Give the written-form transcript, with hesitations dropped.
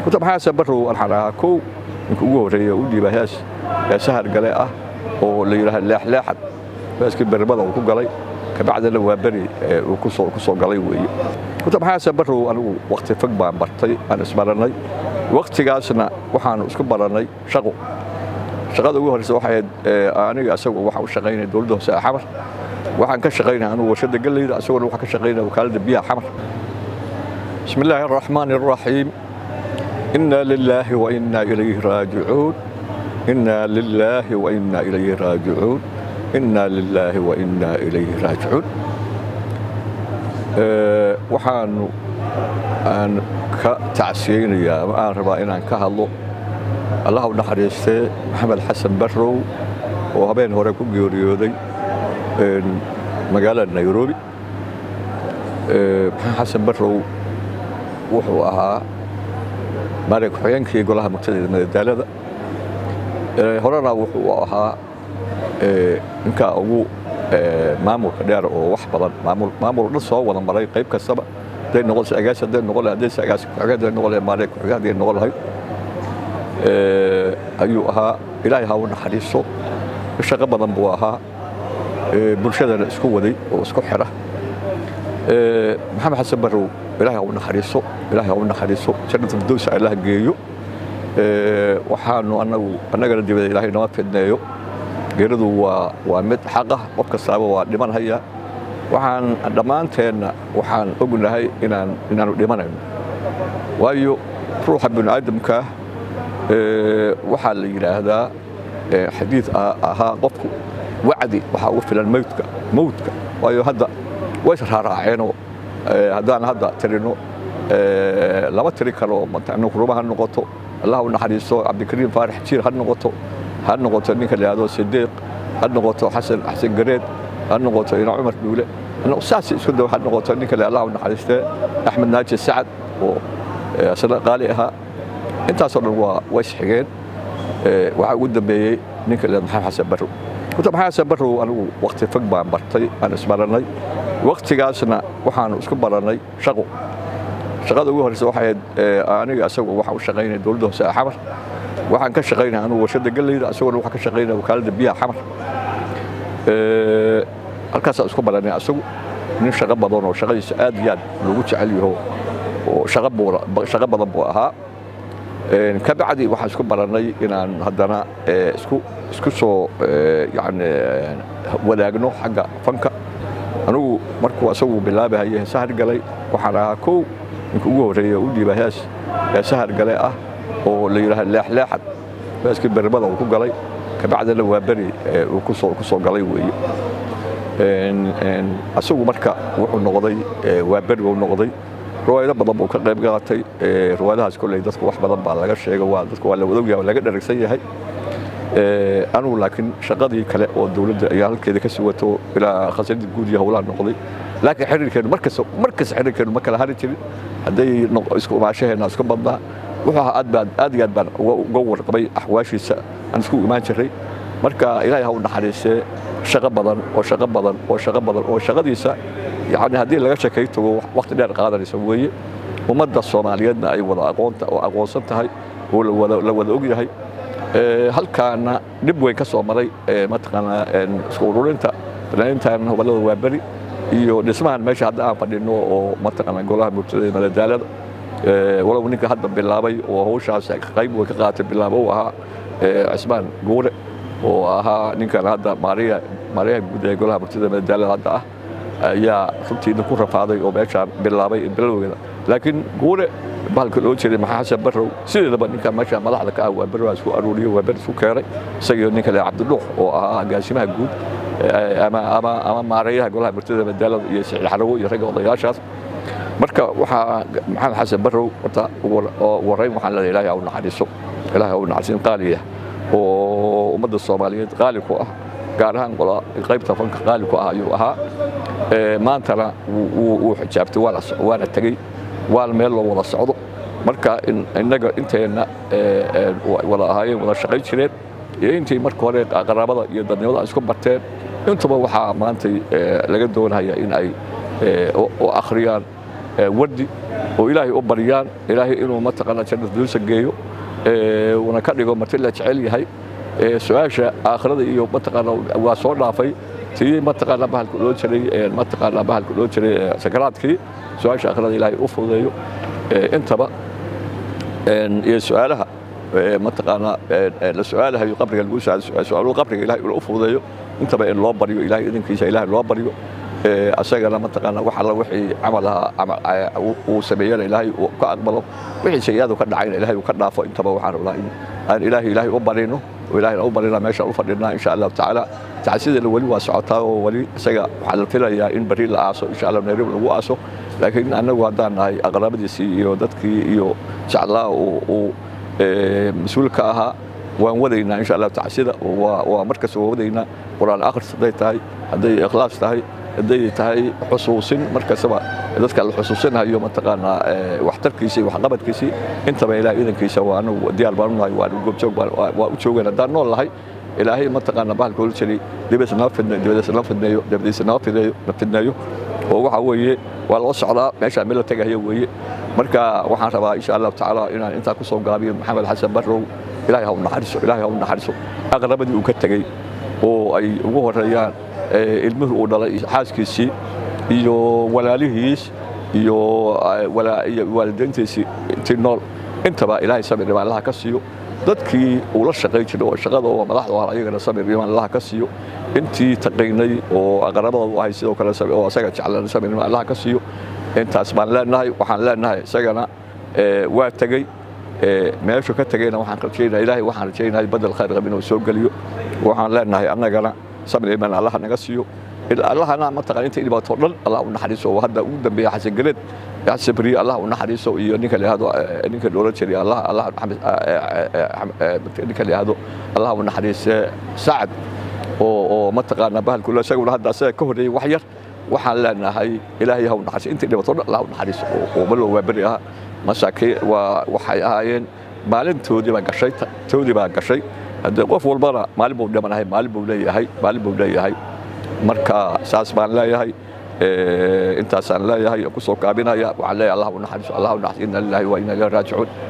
كنت محاسب برو الحنا كو نكو ري ودي بهاس يا سهر قلاء oo la yiraahdo leexleexad baaskii barbada uu ku galay ka bacdina waa bari uu ku soo galay weeye kuta maxaa sabaru anigu waqti fog baan bartay aan isbaranay waqtigaasna waxaan isku baranay shaqada ugu horeysa waxay aniga asagu waxa uu shaqeynay dawladda hoose xamar waxaan ka shaqeynay anigu warshada galeyda asaguna waxa ka shaqeynay wakaalada biyaha xamar bismillaahir rahmaanir rahiim inna lillahi wa inna ilayhi raaji'uun إنا لله وإنا إليه راجعون إنا لله وإنا إليه راجعون وحان أن كتعسين يا ما ربا إن كهالله الله نحرسته محمد حسن برو وهبين هوركو جوريودي مجال نيروبي محمد حسن برو وحوها مالك حيان كي يقولها مقتدى من الدالة horena wuxuu ahaa ninka ugu maamulka dheer oo wax badan maamul dhan soo wada maray qayb kastaba day noqon agaas haday noqon haday agaas xogada noqon maareek xogada noqon lahayd ayuu ahaa ilaahay ha u naxariiso shaqo badan buu ahaa bulshada isku waday oo isku xira maxamed xasan barrow ilaahay ha u naxariiso jannada firdaws Allah geeyo waxaanu annaga dibada ilaahay noo fidneeyo geeridu waa mid xaq ah qof kastaaba waa dhiman haya waxaan dhamaanteena waxaan ognahay inaanu dhimanayno waayo ruuxa bini'aadamka waxa la yiraahdaa xadiis ahaa qofku wacdi waxa uu filan mawdka waayo hadda way raaceen haddaan hadda tirino laba tiri karo matacno ruubaha noqoto الله ونحرسه عبد الكريم فارح كثير هالنقطة إنك اللي هذا صديق هالنقطة حسن قريد هالنقطة إلى عمر بيقول أنا أساسي سده هالنقطة إنك اللي الله ونحرسه أحمد ناجي السعد وأصلا قالها أنت أصلا ويسحقين وعود بي إنك اللي محمد حسن برو كنت محمد حسن برو أنا وقت فق بان برتي أنا اسمرني وقت جالسنا وحنا اسكبرني shaqada ugu horeysa waxay aniga asagu waxa uu shaqeynay dawladda hoose xamar waxaan ka shaqeynay anigu warshada galeyda asaguna waxa ka shaqeynay wakaalada biyaha xamar halkaas isku baranay asagu nin shaqo badan oo shaqadiisa aad iyo aad loogu jecel yahay oo shaqo badan buu ahaa ka bacdi waxaan isku baranay inaan haddana isku soo yani wadaagno xagga fanka anigu markuu asagu bilaabay sahar galay waxaan ahaa koow ugu horeeyo u dhiibahaas ya sahar galay oo la yiraahdo leexleexad baaskii barbada uu ku galay ka bacdina waa bari uu ku soo galay weeye asagu marka wuxuu noqday waa bari uu noqday riwaayado badan uu ka qayb qaatay riwaayadahaas kulay dadku wax badan baa laga sheegay waa dadku waa la wadoogaa laga dharagsan yahay anu laakiin shaqadii kale oo dawladda ayaa halkeeda ka sii wato ilaa khasnadii guud iyo howlaha noqday laakiin xiriirkeenu markas xiriirkeenu ma kala hari jirin haday isku maashaheena isku badnaa wuxuu aad baan uga warqabay axwaashiisa aan isku imaan jiray marka ilaahay ha u naxariisee shaqo badan oo shaqadiisa yani haddii laga sheekayto waqti dheer qaadanaysa weeye ummadda Soomaaliyeedna ay wada aqoonsan tahay oo la wada og yahay halkaana dib weyn ka soo maray mataqaana isku ururinta intaan gobolada waa bari iyo dhismahan meesha hadda aan fadhino oo mataqaana golaha bulshada madadaalada walaw ninka hadda bilaabay oo hawshaas qayb way ka qaatay bilaabo ahaa Cismaan Guure oo ahaa ninkan hadda Maariya guud ee golaha bulshada madadaalada hadda ayaa runtii ku rafaaday oo meesha bilaabay bilowgeeda laakiin Guure balka loo jeeday maxaa xasan barrow sidaba ninka meesha madaxda ka waa barrow isku aruuriyo waa bar isku keenay isagoo ninka la Cabdullah oo ahaa agaasimaha guud ama maarayaha golaha bulshada madadaalada iyo Saciid Xarawo iyo rag odayaashaas marka waxa maxamed xasan barrow waray waxaan la ilaahay u naxariiso qaaliya oo ummadda Soomaaliyeed qaali ku ah gaar ahaan qaybta fanka qaali ku ah ayuu ahaa maantana uu xijaabtay waana tagay waa meel loo wada socdo marka inaga inteena wada ahaayeen wada shaqay jireen iyo intii marka hore qaraabada iyo dadnimada isku barteen intuba waxa maanta laga doonayaa in ay akhriyaan wardi وإلهي أبريان إلهي إنه متقنا جنة دوسة جيو ونكرجوا متلا تعلي هاي سؤال آخر ذي متقنا وصورنا في تي متقنا بهالكلوتشري متقنا بهالكلوتشري سكرات كي سؤال آخر ذي إلهي أفضل ذيو أنت بقى سؤالها متقنا السؤال هي قبر الجوس سؤال قبر إلهي أفضل ذيو أنت بقى الله بريو إلهي إذن كيس إلهي الله بريو أسأل متقنا وحلا وحي عملها وسبيان إلهي وكأقبله وحي سياده كان عين إلهي وكان نافع أنت بقى وحنا الله أن إلهي أبرينه وإلهي أبرينا ما شاء الله فضلنا إن شاء الله تعالى تعسيد الولي وسعتها وولي سجى حلت له يا إن بريل عاصو إن شاء الله نريب له عاصو لكن أنا وعدنا هاي أغلب دي ودتك إن شاء الله ومسؤول كها وودينا إن شاء الله تعسيد ومركز وودينا قرآن آخر صديت هاي هذه إخلاص هاي هذه تهاي حصوصين مركز سبع dadka la xusuusinayo mataqaana waxtarkiisa waxqabadkiisa inta ba ilaahay idankiisa waanu diyaar baan nahay waan goob joog waa u joogana daan nool lahay ilaahay mataqaana bahal kool jiri dibadna fidnayo oo waxa weeye waa la socdaa meesha meel la tagayo weeye marka waxaan rabaa insha Allah taala inaan inta ku soo gaabiyo Maxamed Xasan Barrow ilaahay ha u naxariiso aqrabadii uu ka tagay oo ay ugu horeeyaan ilmuhu uu dhalay xaaskiisii iyo walaalihiis iyo waalidiintiisii intii nool intaba ilaahay sabir iyo Allah ka siiyo dadkii uu la shaqeey jiray oo shaqada oo madaxda ah ayagana sabir iyo Allah ka siiyo intii taqeynay oo aqrabada ay sidoo kale sabir oo asaga jeclaan sabir iyo Allah ka siiyo intaas baan leenahay waxaan leenahay isagana waa tagay meesha ka tagayna waxaan rajaynayaa ilaahay waxaan rajaynayaa badal khayr qabin oo soo galiyo waxaan leenahay annagana sabir iyo Allah naga siiyo الله أنا ما تقال أنت إذا بتفضل الله ونحرسه وهذا ودم بيا حسن قلت يا سبري الله ونحرسه ينيك لهذا ينيك الولد شري الله ينيك لهذا الله ونحرس سعد وما تقالنا به كل شيء وهذا سكهري وحير وحلنا هاي إلهي هو نحرس أنت إذا بتفضل الله ونحرسه وبلو وبريها مساكي وحياين مالن تودي ما قشيت تودي ما قشي هذا قف والبرا مال بودي من هاي مال بودي هاي marka saas baan leeyahay intaas aan leeyahay ku soo kaabinaya waxa leeyahay Allah u naxariiso inna lillahi wa inna ilayhi raaji'uun